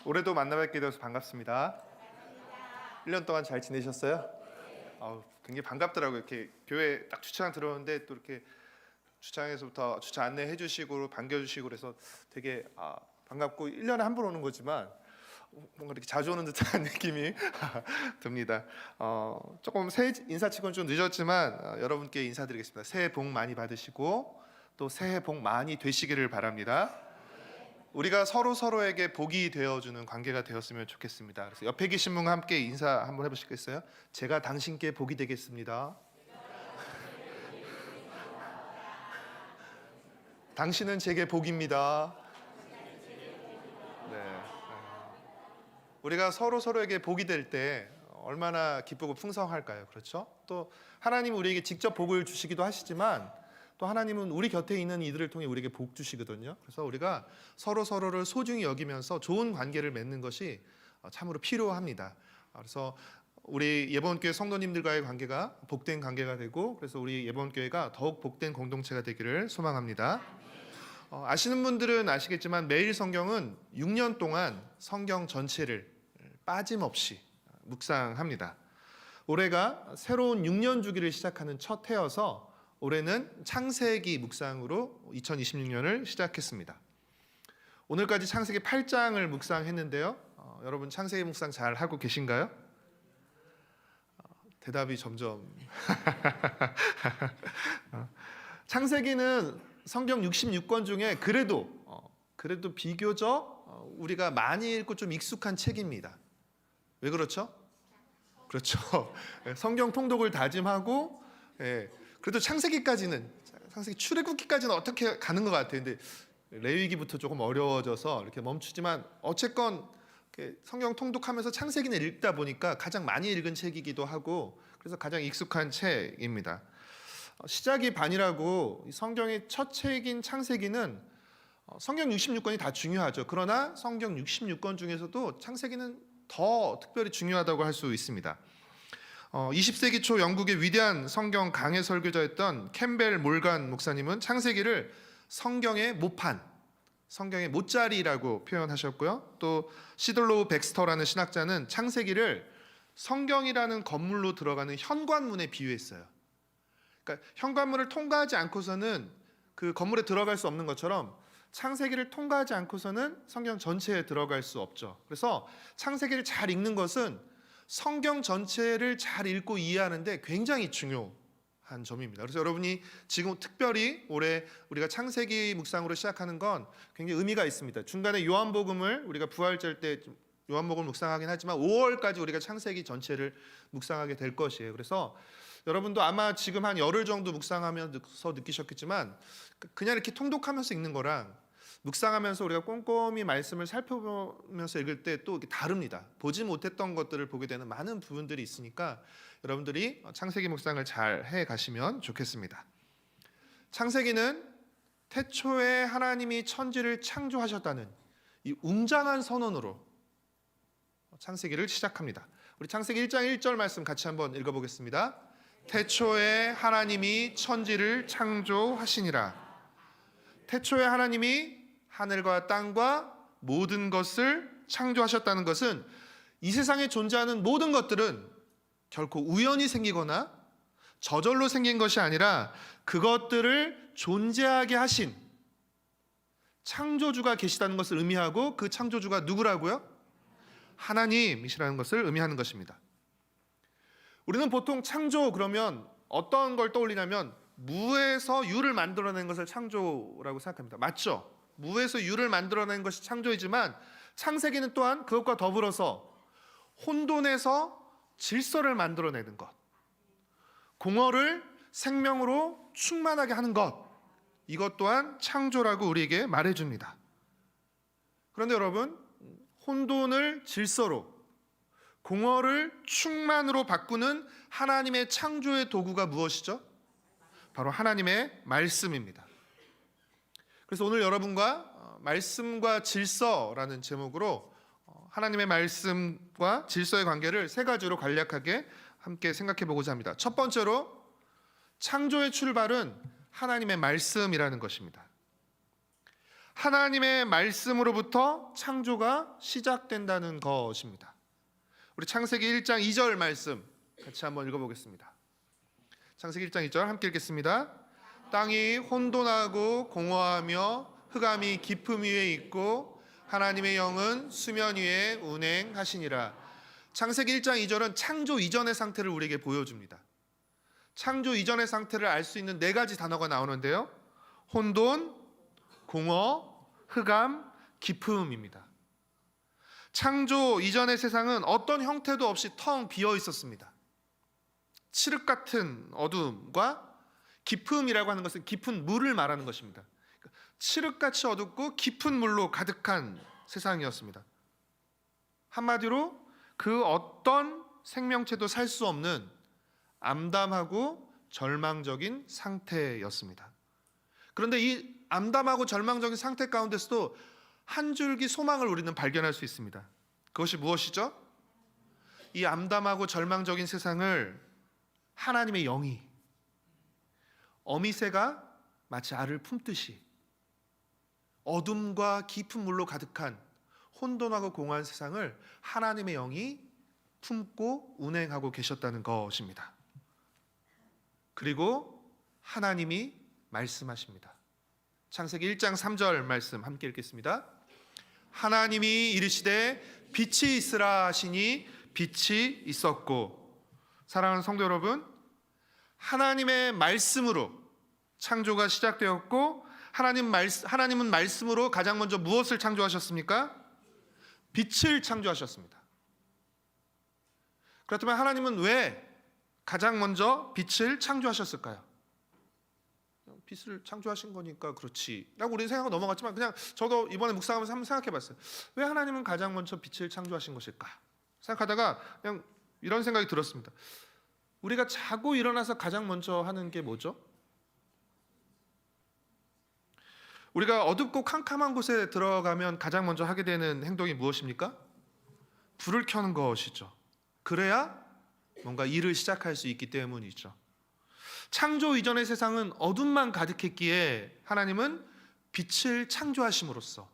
올해도 만나뵙게 되어서 반갑습니다. 1년 동안 잘 지내셨어요? 굉장히 반갑더라고요. 이렇게 교회 딱 주차장 들어오는데 또 이렇게 주차장에서부터 주차 안내해 주시고 반겨주시고 그래서 되게 반갑고 1년에 한 번 오는 거지만 뭔가 이렇게 자주 오는 듯한 느낌이 듭니다. 조금 새해 인사치고는 좀 늦었지만 여러분께 인사드리겠습니다. 새해 복 많이 받으시고 또 새해 복 많이 되시기를 바랍니다. 우리가 서로에게 복이 되어주는 관계가 되었으면 좋겠습니다. 그래서 옆에 계신 분과 함께 인사 한번 해보시겠어요? 제가 당신께 복이 되겠습니다. 당신은 제게 복입니다. 네. 우리가 서로에게 복이 될 때 얼마나 기쁘고 풍성할까요? 그렇죠? 또 하나님은 우리에게 직접 복을 주시기도 하시지만 또 하나님은 우리 곁에 있는 이들을 통해 우리에게 복 주시거든요. 그래서 우리가 서로를 소중히 여기면서 좋은 관계를 맺는 것이 참으로 필요합니다. 그래서 우리 예번교회 성도님들과의 관계가 복된 관계가 되고 그래서 우리 예번교회가 더욱 복된 공동체가 되기를 소망합니다. 아시는 분들은 아시겠지만 매일 성경은 6년 동안 성경 전체를 빠짐없이 묵상합니다. 올해가 새로운 6년 주기를 시작하는 첫 해여서 올해는 창세기 묵상으로 2026년을 시작했습니다. 오늘까지 창세기 8장을 묵상했는데요. 여러분 창세기 묵상 잘 하고 계신가요? 대답이 점점 창세기는 성경 66권 중에 그래도 비교적 우리가 많이 읽고 좀 익숙한 책입니다. 왜 그렇죠? 그렇죠. 성경 통독을 다짐하고 그래도 창세기 출애굽기까지는 어떻게 가는 것 같아요. 근데 레위기부터 조금 어려워져서 이렇게 멈추지만 어쨌건 성경 통독하면서 창세기는 읽다 보니까 가장 많이 읽은 책이기도 하고 그래서 가장 익숙한 책입니다. 시작이 반이라고 성경의 첫 책인 창세기는 성경 66권이 다 중요하죠. 그러나 성경 66권 중에서도 창세기는 더 특별히 중요하다고 할 수 있습니다. 20세기 초 영국의 위대한 성경 강해 설교자였던 캠벨 몰간 목사님은 창세기를 성경의 모판, 성경의 모짜리라고 표현하셨고요. 또 시들로우 백스터라는 신학자는 창세기를 성경이라는 건물로 들어가는 현관문에 비유했어요. 그러니까 현관문을 통과하지 않고서는 그 건물에 들어갈 수 없는 것처럼 창세기를 통과하지 않고서는 성경 전체에 들어갈 수 없죠. 그래서 창세기를 잘 읽는 것은 성경 전체를 잘 읽고 이해하는데 굉장히 중요한 점입니다. 그래서 여러분이 지금 특별히 올해 우리가 창세기 묵상으로 시작하는 건 굉장히 의미가 있습니다. 중간에 요한복음을 우리가 부활절 때 요한복음을 묵상하긴 하지만 5월까지 우리가 창세기 전체를 묵상하게 될 것이에요. 그래서 여러분도 아마 지금 한 열흘 정도 묵상하면서 느끼셨겠지만 그냥 이렇게 통독하면서 읽는 거랑 묵상하면서 우리가 꼼꼼히 말씀을 살펴보면서 읽을 때 또 다릅니다. 보지 못했던 것들을 보게 되는 많은 부분들이 있으니까 여러분들이 창세기 묵상을 잘 해 가시면 좋겠습니다. 창세기는 태초에 하나님이 천지를 창조하셨다는 이 웅장한 선언으로 창세기를 시작합니다. 우리 창세기 1장 1절 말씀 같이 한번 읽어보겠습니다. 태초에 하나님이 천지를 창조하시니라. 태초에 하나님이 하늘과 땅과 모든 것을 창조하셨다는 것은 이 세상에 존재하는 모든 것들은 결코 우연히 생기거나 저절로 생긴 것이 아니라 그것들을 존재하게 하신 창조주가 계시다는 것을 의미하고 그 창조주가 누구라고요? 하나님이시라는 것을 의미하는 것입니다. 우리는 보통 창조 그러면 어떤 걸 떠올리냐면 무에서 유를 만들어낸 것을 창조라고 생각합니다. 맞죠? 무에서 유를 만들어낸 것이 창조이지만 창세기는 또한 그것과 더불어서 혼돈에서 질서를 만들어내는 것, 공허를 생명으로 충만하게 하는 것, 이것 또한 창조라고 우리에게 말해줍니다. 그런데 여러분, 혼돈을 질서로, 공허를 충만으로 바꾸는 하나님의 창조의 도구가 무엇이죠? 바로 하나님의 말씀입니다. 그래서 오늘 여러분과 말씀과 질서라는 제목으로 하나님의 말씀과 질서의 관계를 세 가지로 간략하게 함께 생각해 보고자 합니다. 첫 번째로 창조의 출발은 하나님의 말씀이라는 것입니다. 하나님의 말씀으로부터 창조가 시작된다는 것입니다. 우리 창세기 1장 2절 말씀 같이 한번 읽어보겠습니다. 창세기 1장 2절 함께 읽겠습니다. 땅이 혼돈하고 공허하며 흑암이 깊음 위에 있고 하나님의 영은 수면 위에 운행하시니라. 창세기 1장 2절은 창조 이전의 상태를 우리에게 보여줍니다. 창조 이전의 상태를 알 수 있는 네 가지 단어가 나오는데요. 혼돈, 공허, 흑암, 깊음입니다. 창조 이전의 세상은 어떤 형태도 없이 텅 비어 있었습니다. 칠흑 같은 어둠과 깊음이라고 하는 것은 깊은 물을 말하는 것입니다. 칠흑같이 어둡고 깊은 물로 가득한 세상이었습니다. 한마디로 그 어떤 생명체도 살 수 없는 암담하고 절망적인 상태였습니다. 그런데 이 암담하고 절망적인 상태 가운데서도 한 줄기 소망을 우리는 발견할 수 있습니다. 그것이 무엇이죠? 이 암담하고 절망적인 세상을 하나님의 영이, 어미새가 마치 알을 품듯이 어둠과 깊은 물로 가득한 혼돈하고 공허한 세상을 하나님의 영이 품고 운행하고 계셨다는 것입니다. 그리고 하나님이 말씀하십니다. 창세기 1장 3절 말씀 함께 읽겠습니다. 하나님이 이르시되 빛이 있으라 하시니 빛이 있었고. 사랑하는 성도 여러분, 하나님의 말씀으로 창조가 시작되었고, 하나님은 말씀으로 가장 먼저 무엇을 창조하셨습니까? 빛을 창조하셨습니다. 그렇다면 하나님은 왜 가장 먼저 빛을 창조하셨을까요? 빛을 창조하신 거니까 그렇지 라고 우리는 생각하고 넘어갔지만, 그냥 저도 이번에 묵상하면서 한번 생각해 봤어요. 왜 하나님은 가장 먼저 빛을 창조하신 것일까 생각하다가 그냥 이런 생각이 들었습니다. 우리가 자고 일어나서 가장 먼저 하는 게 뭐죠? 우리가 어둡고 캄캄한 곳에 들어가면 가장 먼저 하게 되는 행동이 무엇입니까? 불을 켜는 것이죠. 그래야 뭔가 일을 시작할 수 있기 때문이죠. 창조 이전의 세상은 어둠만 가득했기에 하나님은 빛을 창조하심으로써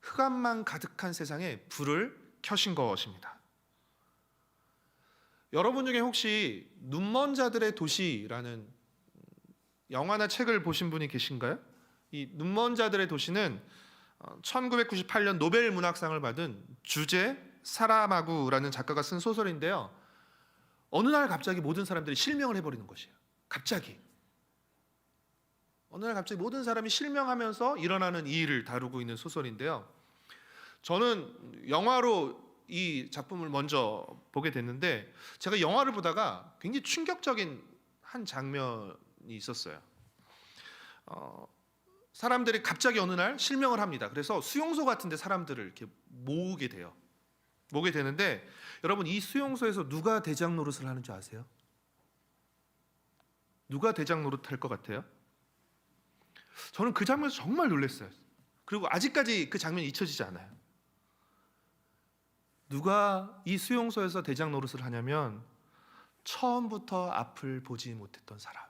흑암만 가득한 세상에 불을 켜신 것입니다. 여러분 중에 혹시 눈먼 자들의 도시라는 영화나 책을 보신 분이 계신가요? 이 눈먼 자들의 도시는 1998년 노벨 문학상을 받은 주제 사라마구라는 작가가 쓴 소설인데요. 어느 날 갑자기 모든 사람들이 실명을 해버리는 것이에요. 갑자기 어느 날 갑자기 모든 사람이 실명하면서 일어나는 이 일을 다루고 있는 소설인데요. 저는 영화로 이 작품을 먼저 보게 됐는데, 제가 영화를 보다가 굉장히 충격적인 한 장면이 있었어요. 사람들이 갑자기 어느 날 실명을 합니다. 그래서 수용소 같은 데 사람들을 이렇게 모으게 되는데, 여러분, 이 수용소에서 누가 대장 노릇을 하는 줄 아세요? 누가 대장 노릇 할 것 같아요? 저는 그 장면에서 정말 놀랐어요. 그리고 아직까지 그 장면이 잊혀지지 않아요. 누가 이 수용소에서 대장 노릇을 하냐면, 처음부터 앞을 보지 못했던 사람,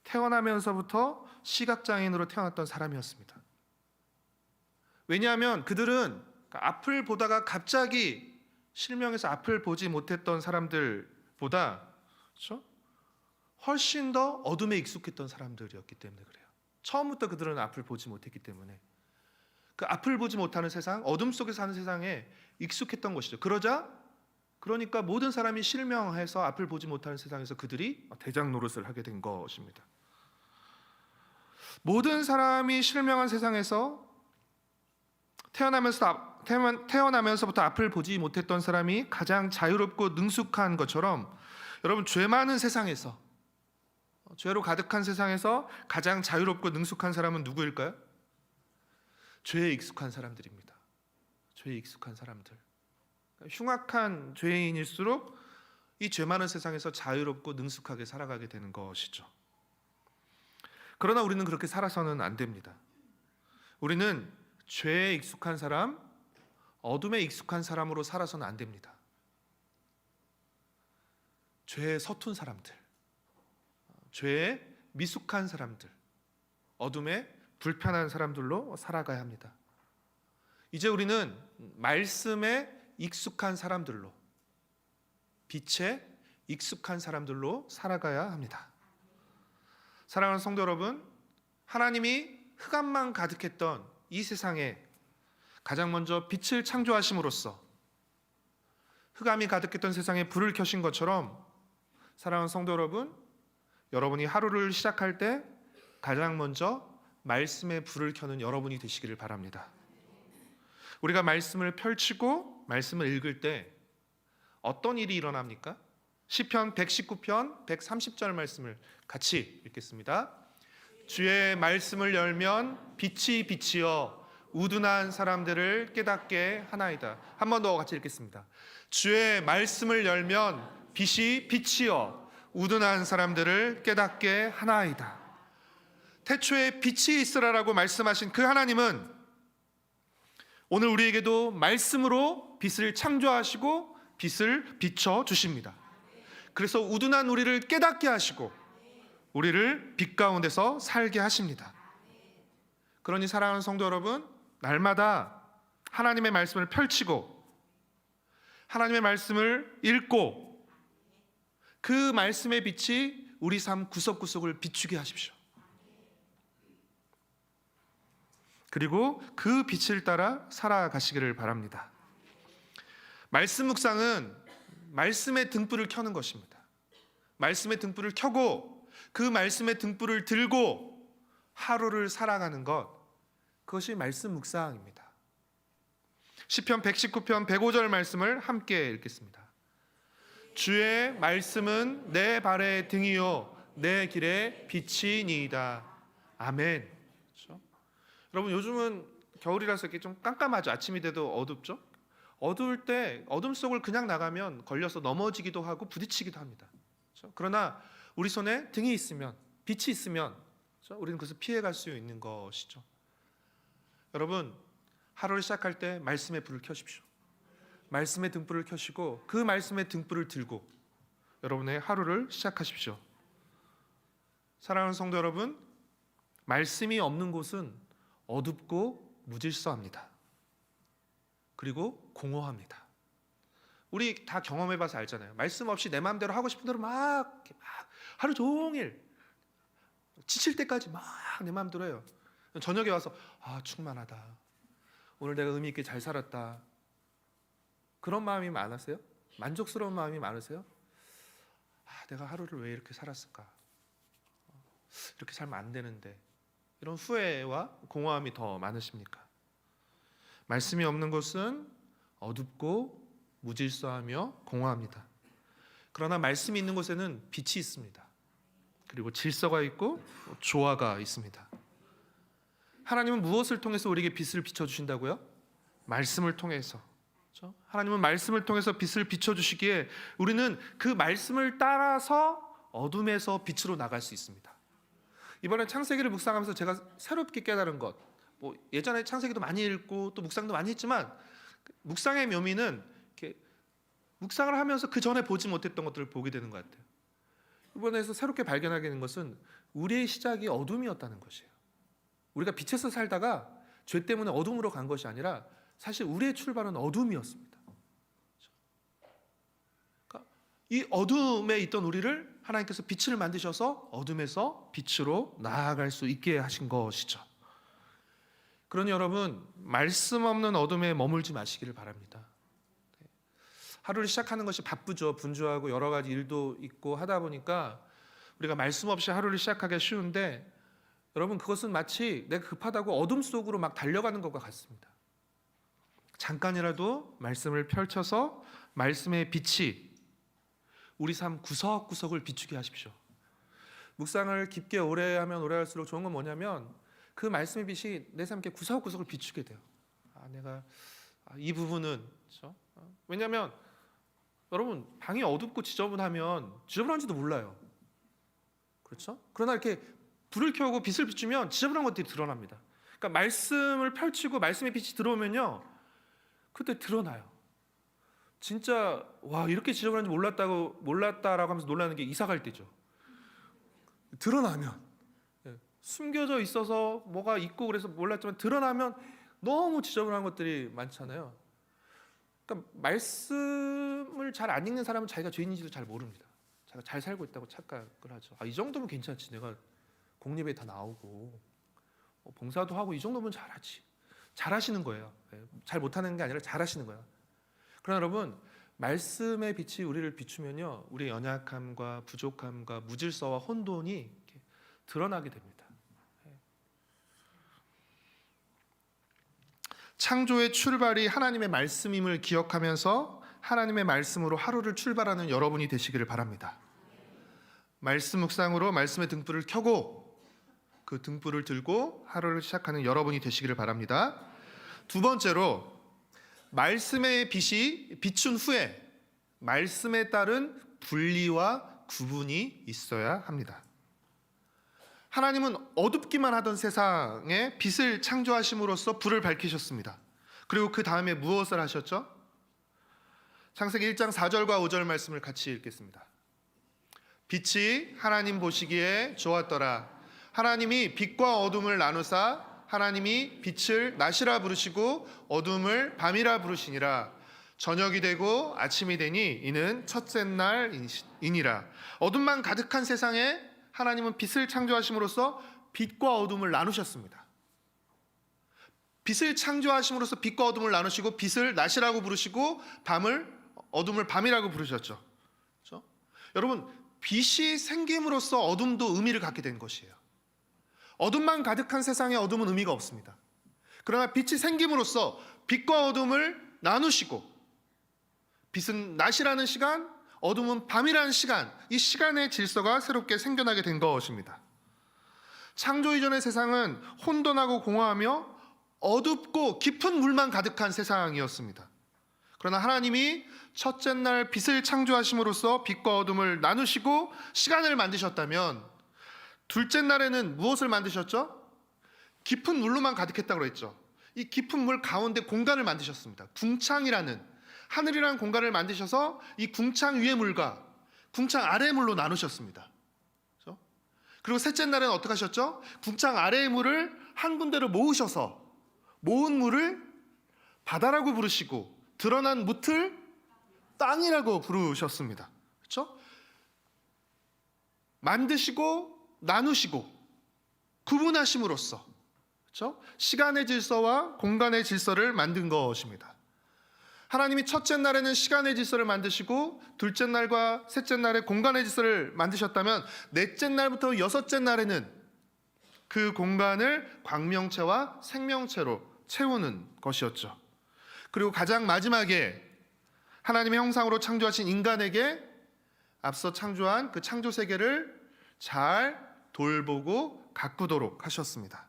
태어나면서부터 시각장애인으로 태어났던 사람이었습니다. 왜냐하면 그들은 앞을 보다가 갑자기 실명해서 앞을 보지 못했던 사람들보다, 그렇죠? 훨씬 더 어둠에 익숙했던 사람들이었기 때문에 그래요. 처음부터 그들은 앞을 보지 못했기 때문에 그 앞을 보지 못하는 세상, 어둠 속에 사는 세상에 익숙했던 것이죠. 그러니까 모든 사람이 실명해서 앞을 보지 못하는 세상에서 그들이 대장 노릇을 하게 된 것입니다. 모든 사람이 실명한 세상에서 태어나면서부터 앞을 보지 못했던 사람이 가장 자유롭고 능숙한 것처럼, 여러분, 죄 많은 세상에서, 죄로 가득한 세상에서 가장 자유롭고 능숙한 사람은 누구일까요? 죄에 익숙한 사람들입니다. 죄에 익숙한 사람들. 흉악한 죄인일수록 이 죄 많은 세상에서 자유롭고 능숙하게 살아가게 되는 것이죠. 그러나 우리는 그렇게 살아서는 안 됩니다. 우리는 죄에 익숙한 사람, 어둠에 익숙한 사람으로 살아서는 안 됩니다. 죄에 서툰 사람들, 죄에 미숙한 사람들, 어둠에 불편한 사람들로 살아가야 합니다. 이제 우리는 말씀에 익숙한 사람들로, 빛에 익숙한 사람들로 살아가야 합니다. 사랑하는 성도 여러분, 하나님이 흑암만 가득했던 이 세상에 가장 먼저 빛을 창조하심으로써 흑암이 가득했던 세상에 불을 켜신 것처럼, 사랑하는 성도 여러분, 여러분이 하루를 시작할 때 가장 먼저 말씀의 불을 켜는 여러분이 되시기를 바랍니다. 우리가 말씀을 펼치고 말씀을 읽을 때 어떤 일이 일어납니까? 시편 119편 130절 말씀을 같이 읽겠습니다. 주의 말씀을 열면 빛이 빛이여 우둔한 사람들을 깨닫게 하나이다. 한 번 더 같이 읽겠습니다. 주의 말씀을 열면 빛이 빛이여 우둔한 사람들을 깨닫게 하나이다. 태초에 빛이 있으라라고 말씀하신 그 하나님은 오늘 우리에게도 말씀으로 빛을 창조하시고 빛을 비춰 주십니다. 그래서 우둔한 우리를 깨닫게 하시고 우리를 빛 가운데서 살게 하십니다. 그러니 사랑하는 성도 여러분, 날마다 하나님의 말씀을 펼치고 하나님의 말씀을 읽고 그 말씀의 빛이 우리 삶 구석구석을 비추게 하십시오. 그리고 그 빛을 따라 살아가시기를 바랍니다. 말씀 묵상은 말씀의 등불을 켜는 것입니다. 말씀의 등불을 켜고 그 말씀의 등불을 들고 하루를 살아가는 것, 그것이 말씀 묵상입니다. 시편 119편 105절 말씀을 함께 읽겠습니다. 주의 말씀은 내 발의 등이요 내 길의 빛이니이다. 아멘. 그렇죠? 여러분, 요즘은 겨울이라서 이렇게 좀 깜깜하죠. 아침이 돼도 어둡죠. 어두울 때 어둠 속을 그냥 나가면 걸려서 넘어지기도 하고 부딪히기도 합니다. 그렇죠? 그러나 우리 손에 등이 있으면, 빛이 있으면, 그렇죠? 우리는 그것을 피해갈 수 있는 것이죠. 여러분, 하루를 시작할 때 말씀의 불을 켜십시오. 말씀의 등불을 켜시고 그 말씀의 등불을 들고 여러분의 하루를 시작하십시오. 사랑하는 성도 여러분, 말씀이 없는 곳은 어둡고 무질서합니다. 그리고 공허합니다. 우리 다 경험해봐서 알잖아요. 말씀 없이 내 마음대로 하고 싶은 대로 막 하루 종일 지칠 때까지 막 내 마음대로 해요. 저녁에 와서 충만하다. 오늘 내가 의미 있게 잘 살았다. 그런 마음이 많으세요? 만족스러운 마음이 많으세요? 내가 하루를 왜 이렇게 살았을까? 이렇게 살면 안 되는데. 이런 후회와 공허함이 더 많으십니까? 말씀이 없는 곳은 어둡고 무질서하며 공허합니다. 그러나 말씀이 있는 곳에는 빛이 있습니다. 그리고 질서가 있고 조화가 있습니다. 하나님은 무엇을 통해서 우리에게 빛을 비춰주신다고요? 말씀을 통해서. 그렇죠? 하나님은 말씀을 통해서 빛을 비춰주시기에 우리는 그 말씀을 따라서 어둠에서 빛으로 나갈 수 있습니다. 이번에 창세기를 묵상하면서 제가 새롭게 깨달은 것, 예전에 창세기도 많이 읽고 또 묵상도 많이 했지만 묵상의 묘미는 이렇게 묵상을 하면서 그 전에 보지 못했던 것들을 보게 되는 것 같아요. 이번에서 새롭게 발견하게 된 것은 우리의 시작이 어둠이었다는 것이에요. 우리가 빛에서 살다가 죄 때문에 어둠으로 간 것이 아니라 사실 우리의 출발은 어둠이었습니다. 그러니까 이 어둠에 있던 우리를 하나님께서 빛을 만드셔서 어둠에서 빛으로 나아갈 수 있게 하신 것이죠. 그러니 여러분, 말씀 없는 어둠에 머물지 마시기를 바랍니다. 하루를 시작하는 것이 바쁘죠. 분주하고 여러 가지 일도 있고 하다 보니까 우리가 말씀 없이 하루를 시작하기가 쉬운데, 여러분, 그것은 마치 내가 급하다고 어둠 속으로 막 달려가는 것과 같습니다. 잠깐이라도 말씀을 펼쳐서 말씀의 빛이 우리 삶 구석구석을 비추게 하십시오. 묵상을 깊게 오래 하면 오래 할수록 좋은 건 뭐냐면 그 말씀의 빛이 내 삶의 구석구석을 비추게 돼요. 내가 이 부분은, 그렇죠? 왜냐하면 여러분, 방이 어둡고 지저분하면 지저분한지도 몰라요. 그렇죠? 그러나 이렇게 불을 켜고 빛을 비추면 지저분한 것들이 드러납니다. 그러니까 말씀을 펼치고 말씀의 빛이 들어오면요, 그때 드러나요. 진짜 이렇게 지저분한지 몰랐다라고 하면서 놀라는 게 이사 갈 때죠. 드러나면 숨겨져 있어서 뭐가 있고 그래서 몰랐지만 드러나면 너무 지저분한 것들이 많잖아요. 그러니까 말씀을 잘 안 읽는 사람은 자기가 죄인인지도 잘 모릅니다. 자기가 잘 살고 있다고 착각을 하죠. 이 정도면 괜찮지. 내가 공예배 다 나오고 봉사도 하고 이 정도면 잘하지. 잘하시는 거예요. 잘 못하는 게 아니라 잘하시는 거예요. 그러나 여러분, 말씀의 빛이 우리를 비추면요, 우리의 연약함과 부족함과 무질서와 혼돈이 이렇게 드러나게 됩니다. 창조의 출발이 하나님의 말씀임을 기억하면서 하나님의 말씀으로 하루를 출발하는 여러분이 되시기를 바랍니다. 말씀 묵상으로 말씀의 등불을 켜고 그 등불을 들고 하루를 시작하는 여러분이 되시기를 바랍니다. 두 번째로, 말씀의 빛이 비춘 후에 말씀에 따른 분리와 구분이 있어야 합니다. 하나님은 어둡기만 하던 세상에 빛을 창조하심으로써 불을 밝히셨습니다. 그리고 그 다음에 무엇을 하셨죠? 창세기 1장 4절과 5절 말씀을 같이 읽겠습니다. 빛이 하나님 보시기에 좋았더라. 하나님이 빛과 어둠을 나누사 하나님이 빛을 낮이라 부르시고 어둠을 밤이라 부르시니라. 저녁이 되고 아침이 되니 이는 첫째 날이니라. 어둠만 가득한 세상에 하나님은 빛을 창조하심으로써 빛과 어둠을 나누셨습니다. 빛을 창조하심으로써 빛과 어둠을 나누시고 빛을 낮이라고 부르시고 어둠을 밤이라고 부르셨죠. 그렇죠? 여러분, 빛이 생김으로써 어둠도 의미를 갖게 된 것이에요. 어둠만 가득한 세상에 어둠은 의미가 없습니다. 그러나 빛이 생김으로써 빛과 어둠을 나누시고 빛은 낮이라는 시간, 어둠은 밤이라는 시간, 이 시간의 질서가 새롭게 생겨나게 된 것입니다. 창조 이전의 세상은 혼돈하고 공허하며 어둡고 깊은 물만 가득한 세상이었습니다. 그러나 하나님이 첫째 날 빛을 창조하심으로써 빛과 어둠을 나누시고 시간을 만드셨다면 둘째 날에는 무엇을 만드셨죠? 깊은 물로만 가득했다고 했죠. 이 깊은 물 가운데 공간을 만드셨습니다. 궁창이라는, 하늘이라는 공간을 만드셔서 이 궁창 위의 물과 궁창 아래의 물로 나누셨습니다. 그렇죠? 그리고 셋째 날에는 어떻게 하셨죠? 궁창 아래의 물을 한 군데로 모으셔서 모은 물을 바다라고 부르시고 드러난 뭇을 땅이라고 부르셨습니다. 그렇죠? 만드시고 나누시고 구분하심으로써, 그렇죠? 시간의 질서와 공간의 질서를 만든 것입니다. 하나님이 첫째 날에는 시간의 질서를 만드시고 둘째 날과 셋째 날에 공간의 질서를 만드셨다면 넷째 날부터 여섯째 날에는 그 공간을 광명체와 생명체로 채우는 것이었죠. 그리고 가장 마지막에 하나님의 형상으로 창조하신 인간에게 앞서 창조한 그 창조 세계를 잘 돌보고 가꾸도록 하셨습니다.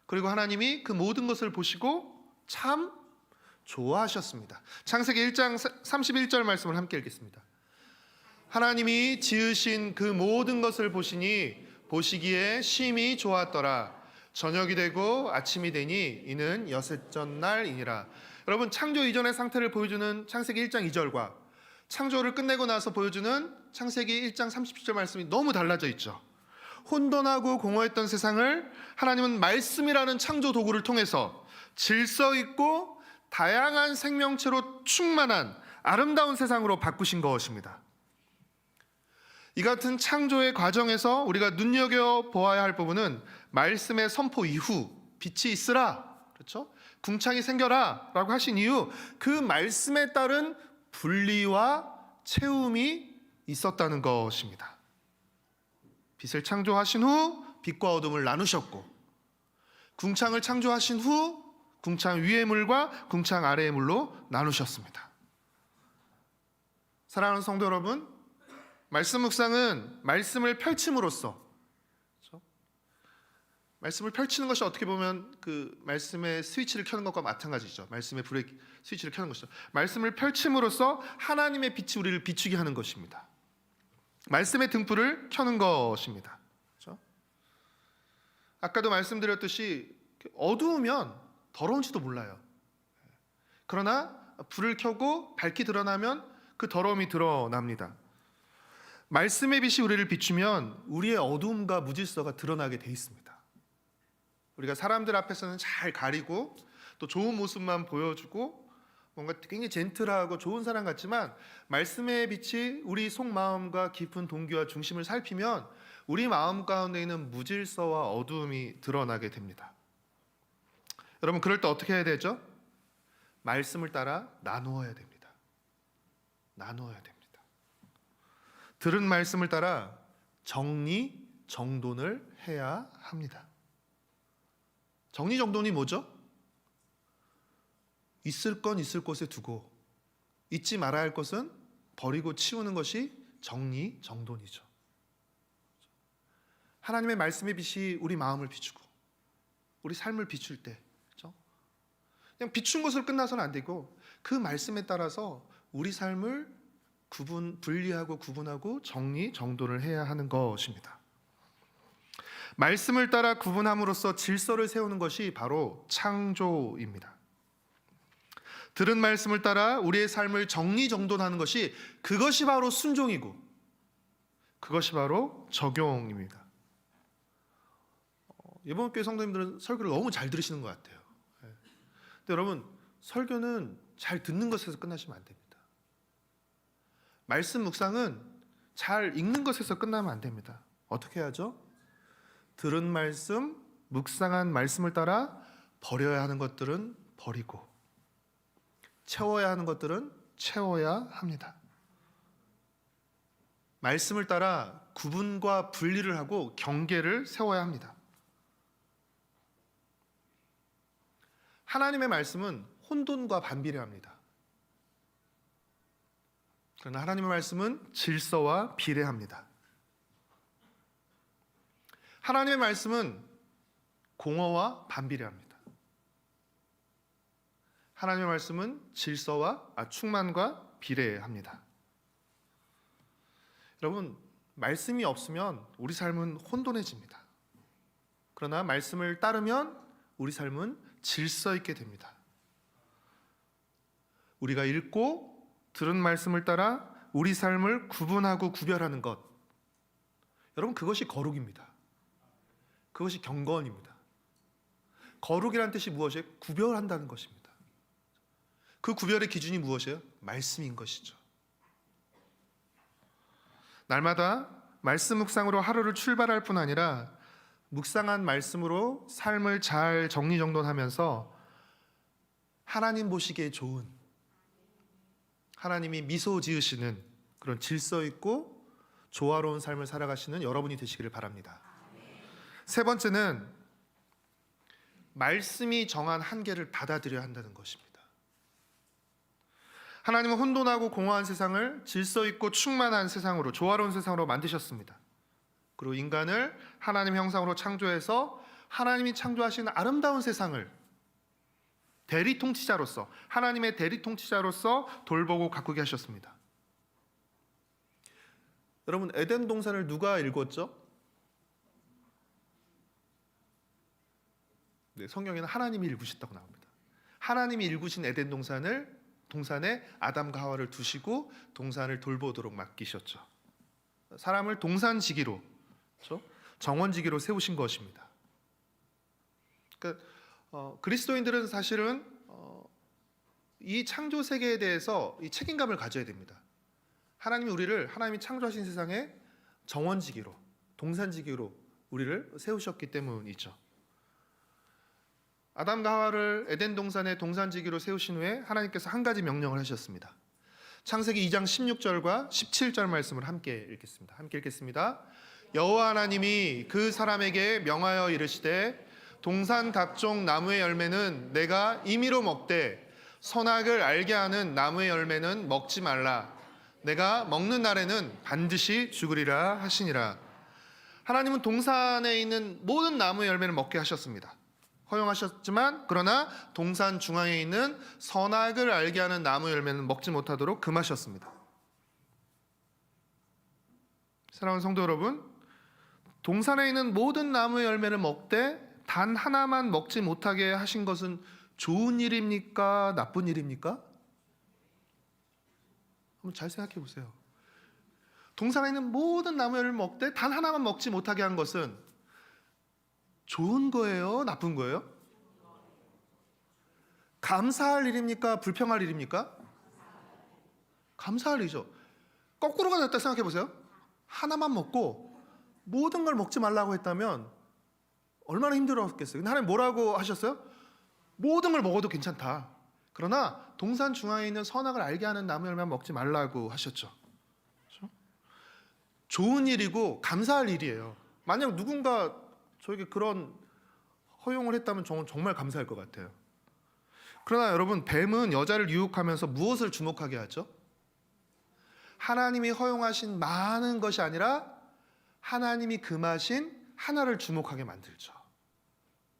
그리고 하나님이 그 모든 것을 보시고 참 좋아하셨습니다. 창세기 1장 31절 말씀을 함께 읽겠습니다. 하나님이 지으신 그 모든 것을 보시니 보시기에 심히 좋았더라. 저녁이 되고 아침이 되니 이는 여섯째 날이니라. 여러분, 창조 이전의 상태를 보여주는 창세기 1장 2절과 창조를 끝내고 나서 보여주는 창세기 1장 37절 말씀이 너무 달라져 있죠. 혼돈하고 공허했던 세상을 하나님은 말씀이라는 창조 도구를 통해서 질서 있고 다양한 생명체로 충만한 아름다운 세상으로 바꾸신 것입니다. 이 같은 창조의 과정에서 우리가 눈여겨보아야 할 부분은 말씀의 선포 이후 빛이 있으라, 그렇죠? 궁창이 생겨라 라고 하신 이유, 그 말씀에 따른 분리와 채움이 있었다는 것입니다. 빛을 창조하신 후 빛과 어둠을 나누셨고, 궁창을 창조하신 후 궁창 위의 물과 궁창 아래의 물로 나누셨습니다. 사랑하는 성도 여러분, 말씀 묵상은 말씀을 펼침으로써, 그렇죠? 말씀을 펼치는 것이 어떻게 보면 그 말씀의 스위치를 켜는 것과 마찬가지죠. 말씀의 불의 스위치를 켜는 것이죠. 말씀을 펼침으로써 하나님의 빛이 우리를 비추게 하는 것입니다. 말씀의 등불을 켜는 것입니다. 그렇죠? 아까도 말씀드렸듯이 어두우면 더러운지도 몰라요. 그러나 불을 켜고 밝게 드러나면 그 더러움이 드러납니다. 말씀의 빛이 우리를 비추면 우리의 어두움과 무질서가 드러나게 돼 있습니다. 우리가 사람들 앞에서는 잘 가리고 또 좋은 모습만 보여주고 뭔가 굉장히 젠틀하고 좋은 사람 같지만 말씀의 빛이 우리 속마음과 깊은 동기와 중심을 살피면 우리 마음 가운데 있는 무질서와 어두움이 드러나게 됩니다. 여러분, 그럴 때 어떻게 해야 되죠? 말씀을 따라 나누어야 됩니다. 나누어야 됩니다. 들은 말씀을 따라 정리, 정돈을 해야 합니다. 정리, 정돈이 뭐죠? 있을 건 있을 곳에 두고 잊지 말아야 할 것은 버리고 치우는 것이 정리, 정돈이죠. 하나님의 말씀의 빛이 우리 마음을 비추고 우리 삶을 비출 때, 그렇죠? 그냥 비춘 것으로 끝나서는 안 되고 그 말씀에 따라서 우리 삶을 분리하고 구분하고 정리, 정돈을 해야 하는 것입니다. 말씀을 따라 구분함으로써 질서를 세우는 것이 바로 창조입니다. 들은 말씀을 따라 우리의 삶을 정리정돈하는 것이 그것이 바로 순종이고 그것이 바로 적용입니다. 이번 교회 성도님들은 설교를 너무 잘 들으시는 것 같아요. 근데 여러분, 설교는 잘 듣는 것에서 끝나시면 안 됩니다. 말씀 묵상은 잘 읽는 것에서 끝나면 안 됩니다. 어떻게 해야죠? 들은 말씀, 묵상한 말씀을 따라 버려야 하는 것들은 버리고 채워야 하는 것들은 채워야 합니다. 말씀을 따라 구분과 분리를 하고 경계를 세워야 합니다. 하나님의 말씀은 혼돈과 반비례합니다. 그러나 하나님의 말씀은 질서와 비례합니다. 하나님의 말씀은 공허와 반비례합니다. 하나님의 말씀은 질서와 충만과 비례합니다. 여러분, 말씀이 없으면 우리 삶은 혼돈해집니다. 그러나 말씀을 따르면 우리 삶은 질서 있게 됩니다. 우리가 읽고 들은 말씀을 따라 우리 삶을 구분하고 구별하는 것, 여러분, 그것이 거룩입니다. 그것이 경건입니다. 거룩이란 뜻이 무엇이에요? 구별한다는 것입니다. 그 구별의 기준이 무엇이에요? 말씀인 것이죠. 날마다 말씀 묵상으로 하루를 출발할 뿐 아니라 묵상한 말씀으로 삶을 잘 정리정돈하면서 하나님 보시기에 좋은, 하나님이 미소 지으시는 그런 질서 있고 조화로운 삶을 살아가시는 여러분이 되시기를 바랍니다. 세 번째는 말씀이 정한 한계를 받아들여야 한다는 것입니다. 하나님은 혼돈하고 공허한 세상을 질서 있고 충만한 세상으로, 조화로운 세상으로 만드셨습니다. 그리고 인간을 하나님 형상으로 창조해서 하나님이 창조하신 아름다운 세상을 대리통치자로서, 하나님의 대리통치자로서 돌보고 가꾸게 하셨습니다. 여러분, 에덴 동산을 누가 일궜죠? 네, 성경에는 하나님이 일구셨다고 나옵니다. 하나님이 일구신 에덴 동산에 아담과 하와를 두시고 동산을 돌보도록 맡기셨죠. 사람을 동산지기로, 그렇죠? 정원지기로 세우신 것입니다. 그러니까 그리스도인들은 사실은 이 창조 세계에 대해서 이 책임감을 가져야 됩니다. 하나님이 창조하신 세상에 정원지기로, 동산지기로 우리를 세우셨기 때문이죠. 아담과 하와를 에덴 동산의 동산지기로 세우신 후에 하나님께서 한 가지 명령을 하셨습니다. 창세기 2장 16절과 17절 말씀을 함께 읽겠습니다. 함께 읽겠습니다. 여호와 하나님이 그 사람에게 명하여 이르시되 동산 각종 나무의 열매는 내가 임의로 먹되 선악을 알게 하는 나무의 열매는 먹지 말라. 내가 먹는 날에는 반드시 죽으리라 하시니라. 하나님은 동산에 있는 모든 나무의 열매를 먹게 하셨습니다. 허용하셨지만 그러나 동산 중앙에 있는 선악을 알게 하는 나무 열매는 먹지 못하도록 금하셨습니다. 사랑하는 성도 여러분, 동산에 있는 모든 나무의 열매를 먹되 단 하나만 먹지 못하게 하신 것은 좋은 일입니까? 나쁜 일입니까? 한번 잘 생각해 보세요. 동산에 있는 모든 나무 열매를 먹되 단 하나만 먹지 못하게 한 것은 좋은 거예요? 나쁜 거예요? 감사할 일입니까? 불평할 일입니까? 감사할 일이죠. 거꾸로가 됐다 생각해 보세요. 하나만 먹고 모든 걸 먹지 말라고 했다면 얼마나 힘들었겠어요. 근데 하나님 뭐라고 하셨어요? 모든 걸 먹어도 괜찮다. 그러나 동산 중앙에 있는 선악을 알게 하는 나무 열매만 먹지 말라고 하셨죠. 그렇죠? 좋은 일이고 감사할 일이에요. 만약 누군가 저에게 그런 허용을 했다면 저는 정말 감사할 것 같아요. 그러나 여러분, 뱀은 여자를 유혹하면서 무엇을 주목하게 하죠? 하나님이 허용하신 많은 것이 아니라 하나님이 금하신 하나를 주목하게 만들죠.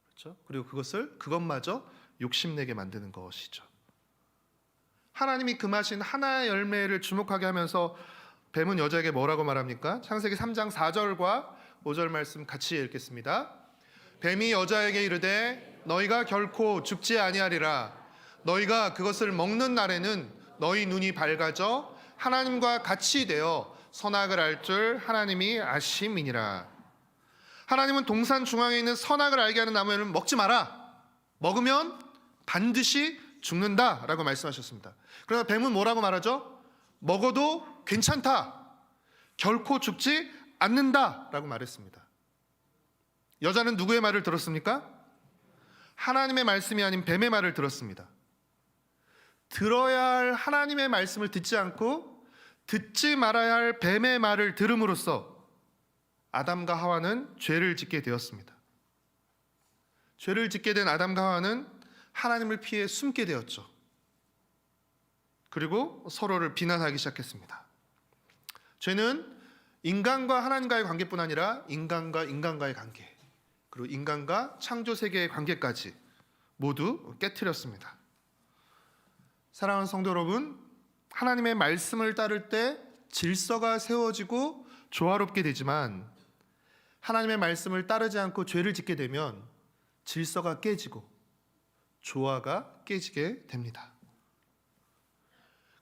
그렇죠? 그리고 그것마저 욕심내게 만드는 것이죠. 하나님이 금하신 하나의 열매를 주목하게 하면서 뱀은 여자에게 뭐라고 말합니까? 창세기 3장 4절과 5절 말씀 같이 읽겠습니다. 뱀이 여자에게 이르되 너희가 결코 죽지 아니하리라. 너희가 그것을 먹는 날에는 너희 눈이 밝아져 하나님과 같이 되어 선악을 알 줄 하나님이 아심이니라. 하나님은 동산 중앙에 있는 선악을 알게 하는 나무를 먹지 마라. 먹으면 반드시 죽는다라고 말씀하셨습니다. 그러나 뱀은 뭐라고 말하죠? 먹어도 괜찮다. 결코 죽지 않는다라고 말했습니다. 여자는 누구의 말을 들었습니까? 하나님의 말씀이 아닌 뱀의 말을 들었습니다. 들어야 할 하나님의 말씀을 듣지 않고 듣지 말아야 할 뱀의 말을 들음으로써 아담과 하와는 죄를 짓게 되었습니다. 죄를 짓게 된 아담과 하와는 하나님을 피해 숨게 되었죠. 그리고 서로를 비난하기 시작했습니다. 죄는 인간과 하나님과의 관계뿐 아니라 인간과 인간과의 관계, 그리고 인간과 창조 세계의 관계까지 모두 깨트렸습니다. 사랑하는 성도 여러분, 하나님의 말씀을 따를 때 질서가 세워지고 조화롭게 되지만 하나님의 말씀을 따르지 않고 죄를 짓게 되면 질서가 깨지고 조화가 깨지게 됩니다.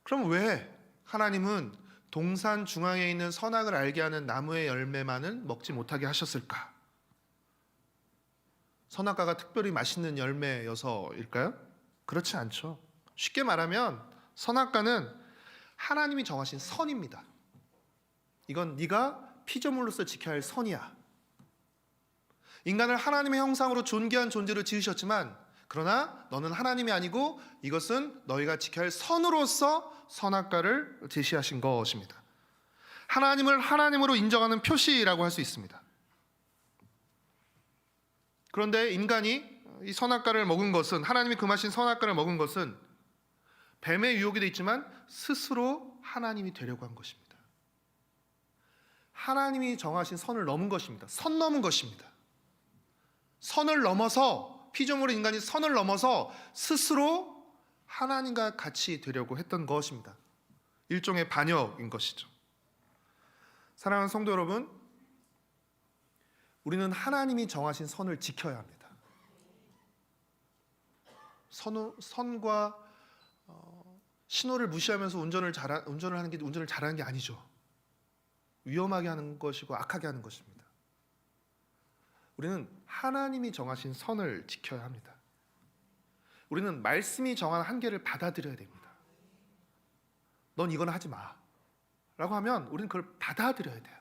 그럼 왜 하나님은 동산 중앙에 있는 선악을 알게 하는 나무의 열매만은 먹지 못하게 하셨을까? 선악과가 특별히 맛있는 열매여서일까요? 그렇지 않죠. 쉽게 말하면 선악과는 하나님이 정하신 선입니다. 이건 네가 피조물로서 지켜야 할 선이야. 인간을 하나님의 형상으로 존귀한 존재로 지으셨지만 그러나 너는 하나님이 아니고 이것은 너희가 지켜야 할 선으로서 선악과를 제시하신 것입니다. 하나님을 하나님으로 인정하는 표시라고 할 수 있습니다. 그런데 인간이 이 선악과를 먹은 것은, 하나님이 금하신 선악과를 먹은 것은 뱀의 유혹이 되어 있지만 스스로 하나님이 되려고 한 것입니다. 하나님이 정하신 선을 넘은 것입니다. 선 넘은 것입니다. 선을 넘어서, 피조물의 인간이 선을 넘어서 스스로 하나님과 같이 되려고 했던 것입니다. 일종의 반역인 것이죠. 사랑하는 성도 여러분, 우리는 하나님이 정하신 선을 지켜야 합니다. 선과 신호를 무시하면서 운전을 하는 게 운전을 잘하는 게 아니죠. 위험하게 하는 것이고 악하게 하는 것입니다. 우리는 하나님이 정하신 선을 지켜야 합니다. 우리는 말씀이 정한 한계를 받아들여야 됩니다. 넌 이건 하지 마 라고 하면 우리는 그걸 받아들여야 돼요.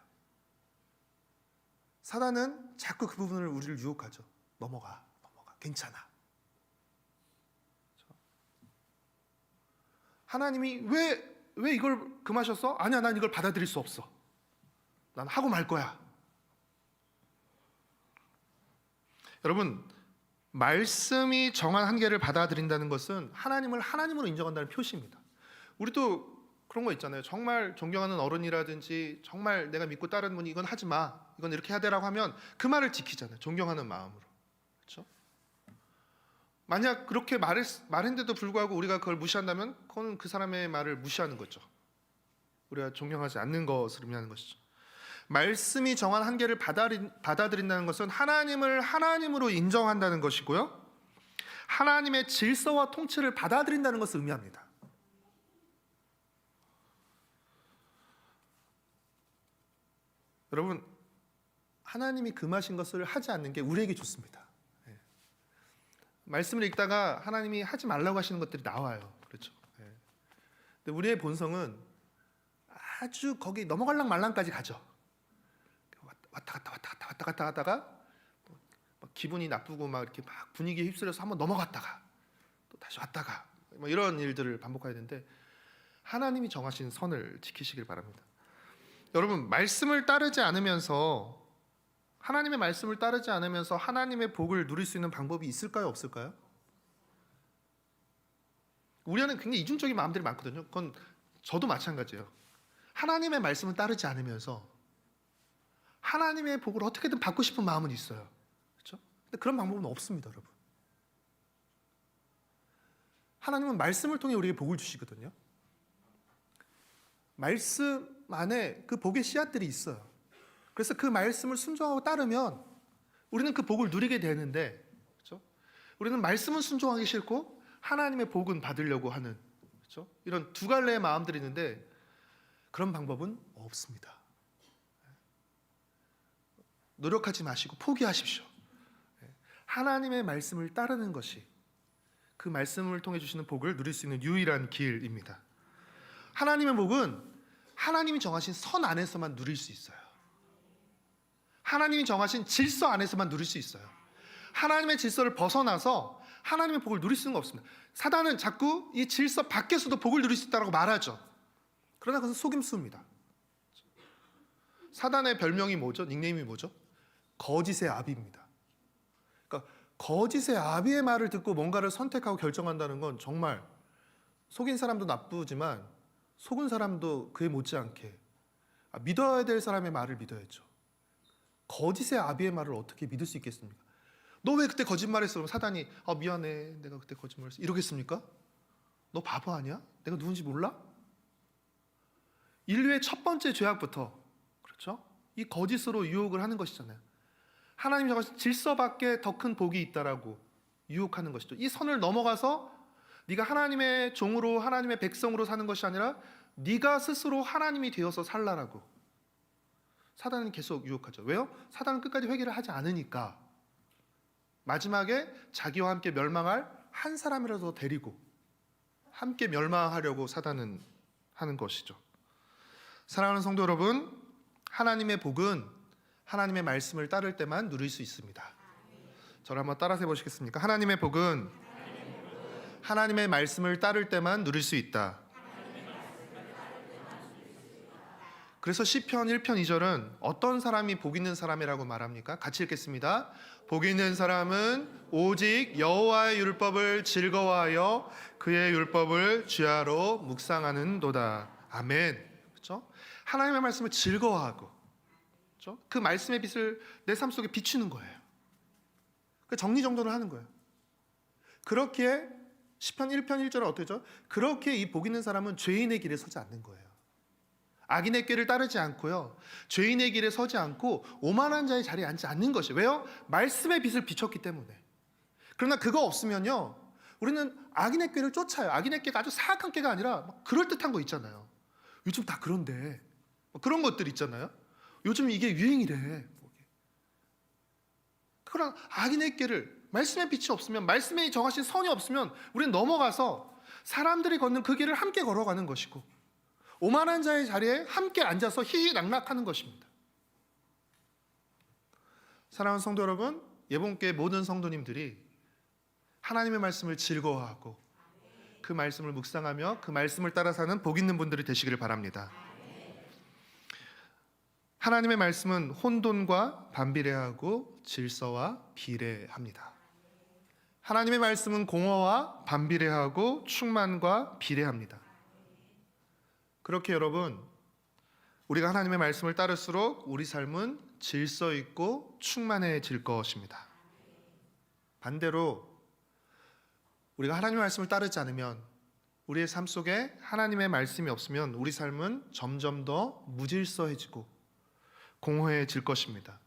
사단은 자꾸 그 부분을 우리를 유혹하죠. 넘어가, 괜찮아. 하나님이 왜 이걸 금하셨어? 아니야, 난 이걸 받아들일 수 없어. 난 하고 말 거야. 여러분, 말씀이 정한 한계를 받아들인다는 것은 하나님을 하나님으로 인정한다는 표시입니다. 우리도 그런 거 있잖아요. 정말 존경하는 어른이라든지 정말 내가 믿고 따르는 분이 이건 하지 마, 이건 이렇게 해야 되라고 하면 그 말을 지키잖아요. 존경하는 마음으로. 그렇죠? 만약 그렇게 말했는데도 불구하고 우리가 그걸 무시한다면 그건 그 사람의 말을 무시하는 거죠. 우리가 존경하지 않는 것을 의미하는 것이죠. 말씀이 정한 한계를 받아들인다는 것은 하나님을 하나님으로 인정한다는 것이고요, 하나님의 질서와 통치를 받아들인다는 것을 의미합니다. 여러분, 하나님이 금하신 것을 하지 않는 게 우리에게 좋습니다. 예. 말씀을 읽다가 하나님이 하지 말라고 하시는 것들이 나와요. 그렇죠. 예. 근데 우리의 본성은 아주 거기 넘어갈랑 말랑까지 가죠. 왔다 갔다 하다가 막 기분이 나쁘고 막 이렇게 막 분위기에 휩쓸려서 한번 넘어갔다가 또 다시 왔다가 뭐 이런 일들을 반복해야 되는데, 하나님이 정하신 선을 지키시길 바랍니다. 여러분, 말씀을 따르지 않으면서, 하나님의 말씀을 따르지 않으면서 하나님의 복을 누릴 수 있는 방법이 있을까요, 없을까요? 우리 안에 굉장히 이중적인 마음들이 많거든요. 그건 저도 마찬가지예요. 하나님의 말씀을 따르지 않으면서 하나님의 복을 어떻게든 받고 싶은 마음은 있어요. 그렇죠? 근데 그런 방법은 없습니다, 여러분. 하나님은 말씀을 통해 우리에게 복을 주시거든요. 말씀 안에 그 복의 씨앗들이 있어요. 그래서 그 말씀을 순종하고 따르면 우리는 그 복을 누리게 되는데, 그렇죠? 우리는 말씀은 순종하기 싫고 하나님의 복은 받으려고 하는, 그렇죠? 이런 두 갈래의 마음들이 있는데, 그런 방법은 없습니다. 노력하지 마시고 포기하십시오. 하나님의 말씀을 따르는 것이 그 말씀을 통해 주시는 복을 누릴 수 있는 유일한 길입니다. 하나님의 복은 하나님이 정하신 선 안에서만 누릴 수 있어요. 하나님이 정하신 질서 안에서만 누릴 수 있어요. 하나님의 질서를 벗어나서 하나님의 복을 누릴 수는 없습니다. 사단은 자꾸 이 질서 밖에서도 복을 누릴 수 있다고 말하죠. 그러나 그것은 속임수입니다. 사단의 별명이 뭐죠? 닉네임이 뭐죠? 거짓의 아비입니다. 그러니까 거짓의 아비의 말을 듣고 뭔가를 선택하고 결정한다는 건 정말 속인 사람도 나쁘지만 속은 사람도 그에 못지않게 믿어야 될 사람의 말을 믿어야죠. 거짓의 아비의 말을 어떻게 믿을 수 있겠습니까? 너 왜 그때 거짓말했어? 그럼 사단이 미안해, 내가 그때 거짓말했어, 이러겠습니까? 너 바보 아니야? 내가 누군지 몰라? 인류의 첫 번째 죄악부터, 그렇죠? 이 거짓으로 유혹을 하는 것이잖아요. 하나님이 정하신 질서밖에 더 큰 복이 있다라고 유혹하는 것이죠. 이 선을 넘어가서 네가 하나님의 종으로, 하나님의 백성으로 사는 것이 아니라 네가 스스로 하나님이 되어서 살라라고 사단은 계속 유혹하죠. 왜요? 사단은 끝까지 회개를 하지 않으니까 마지막에 자기와 함께 멸망할 한 사람이라도 데리고 함께 멸망하려고 사단은 하는 것이죠. 사랑하는 성도 여러분, 하나님의 복은 하나님의 말씀을 따를 때만 누릴 수 있습니다. 저를 한번 따라서 해보시겠습니까? 하나님의 복은 하나님의 말씀을 따를 때만 누릴 수 있다. 그래서 시편 1편 2절은 어떤 사람이 복 있는 사람이라고 말합니까? 같이 읽겠습니다. 복 있는 사람은 오직 여호와의 율법을 즐거워하여 그의 율법을 주야로 묵상하는도다. 아멘. 그렇죠? 하나님의 말씀을 즐거워하고, 그렇죠? 그 말씀의 빛을 내 삶 속에 비추는 거예요. 정리정돈을 하는 거예요. 그렇게 시편 1편 1절은 어떻게 죠? 그렇게 이 복 있는 사람은 죄인의 길에 서지 않는 거예요. 악인의 꾀를 따르지 않고요, 죄인의 길에 서지 않고 오만한 자의 자리에 앉지 않는 것이에요. 왜요? 말씀의 빛을 비췄기 때문에. 그러나 그거 없으면요, 우리는 악인의 꾀를 쫓아요. 악인의 꾀가 아주 사악한 꾀가 아니라 막 그럴듯한 거 있잖아요. 요즘 다 그런데 그런 것들 있잖아요. 요즘 이게 유행이래. 그런 악인의 꾀를, 말씀의 빛이 없으면, 말씀에 정하신 선이 없으면 우리는 넘어가서 사람들이 걷는 그 길을 함께 걸어가는 것이고 오만한 자의 자리에 함께 앉아서 희희낙낙하는 것입니다. 사랑하는 성도 여러분, 예봉교회 모든 성도님들이 하나님의 말씀을 즐거워하고 그 말씀을 묵상하며 그 말씀을 따라 사는 복 있는 분들이 되시기를 바랍니다. 하나님의 말씀은 혼돈과 반비례하고 질서와 비례합니다. 하나님의 말씀은 공허와 반비례하고 충만과 비례합니다. 그렇게 여러분, 우리가 하나님의 말씀을 따를수록 우리 삶은 질서 있고 충만해질 것입니다. 반대로 우리가 하나님의 말씀을 따르지 않으면, 우리의 삶 속에 하나님의 말씀이 없으면 우리 삶은 점점 더 무질서해지고 공허해질 것입니다.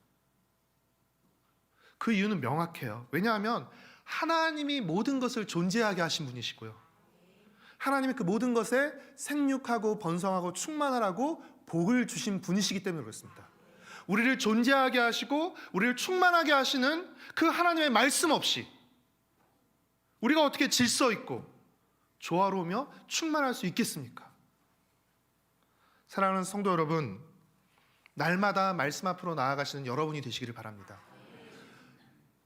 그 이유는 명확해요. 왜냐하면 하나님이 모든 것을 존재하게 하신 분이시고요, 하나님이 그 모든 것에 생육하고 번성하고 충만하라고 복을 주신 분이시기 때문에 그렇습니다. 우리를 존재하게 하시고 우리를 충만하게 하시는 그 하나님의 말씀 없이 우리가 어떻게 질서 있고 조화로우며 충만할 수 있겠습니까? 사랑하는 성도 여러분, 날마다 말씀 앞으로 나아가시는 여러분이 되시기를 바랍니다.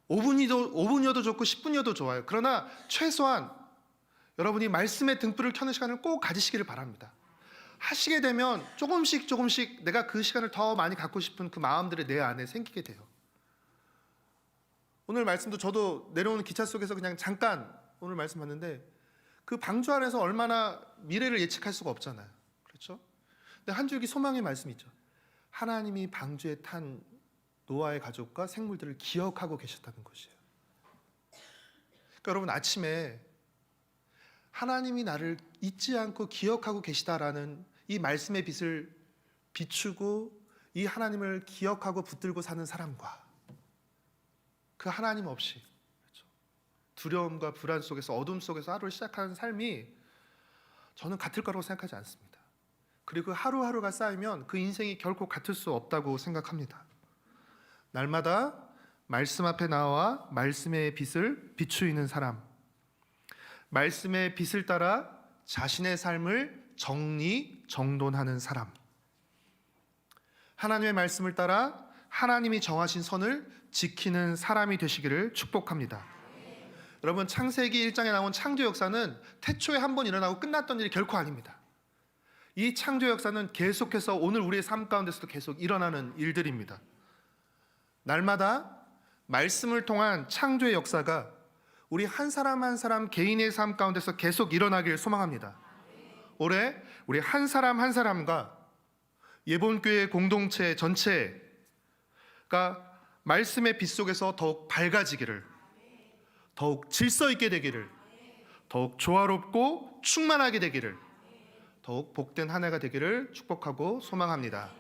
5분이어도 좋고 10분이어도 좋아요. 그러나 최소한 여러분이 말씀의 등불을 켜는 시간을 꼭 가지시기를 바랍니다. 하시게 되면 조금씩 내가 그 시간을 더 많이 갖고 싶은 그 마음들이 내 안에 생기게 돼요. 오늘 말씀도 저도 내려오는 기차 속에서 그냥 잠깐 오늘 말씀 봤는데 그 방주 안에서 얼마나 미래를 예측할 수가 없잖아요. 그렇죠? 근데 한 줄기 소망의 말씀이 있죠. 하나님이 방주에 탄 노아의 가족과 생물들을 기억하고 계셨다는 것이에요. 그러니까 여러분, 아침에 하나님이 나를 잊지 않고 기억하고 계시다라는 이 말씀의 빛을 비추고 이 하나님을 기억하고 붙들고 사는 사람과 그 하나님 없이, 그렇죠, 두려움과 불안 속에서 어둠 속에서 하루를 시작하는 삶이 저는 같을 거라고 생각하지 않습니다. 그리고 하루하루가 쌓이면 그 인생이 결코 같을 수 없다고 생각합니다. 날마다 말씀 앞에 나와 말씀의 빛을 비추이는 사람, 말씀의 빛을 따라 자신의 삶을 정리정돈하는 사람, 하나님의 말씀을 따라 하나님이 정하신 선을 지키는 사람이 되시기를 축복합니다. 여러분, 창세기 1장에 나온 창조 역사는 태초에 한 번 일어나고 끝났던 일이 결코 아닙니다. 이 창조 역사는 계속해서 오늘 우리의 삶 가운데서도 계속 일어나는 일들입니다. 날마다 말씀을 통한 창조의 역사가 우리 한 사람 한 사람 개인의 삶 가운데서 계속 일어나길 소망합니다. 올해 우리 한 사람 한 사람과 예본교회 공동체 전체가 말씀의 빛 속에서 더욱 밝아지기를, 더욱 질서 있게 되기를, 더욱 조화롭고 충만하게 되기를, 더욱 복된 한 해가 되기를 축복하고 소망합니다.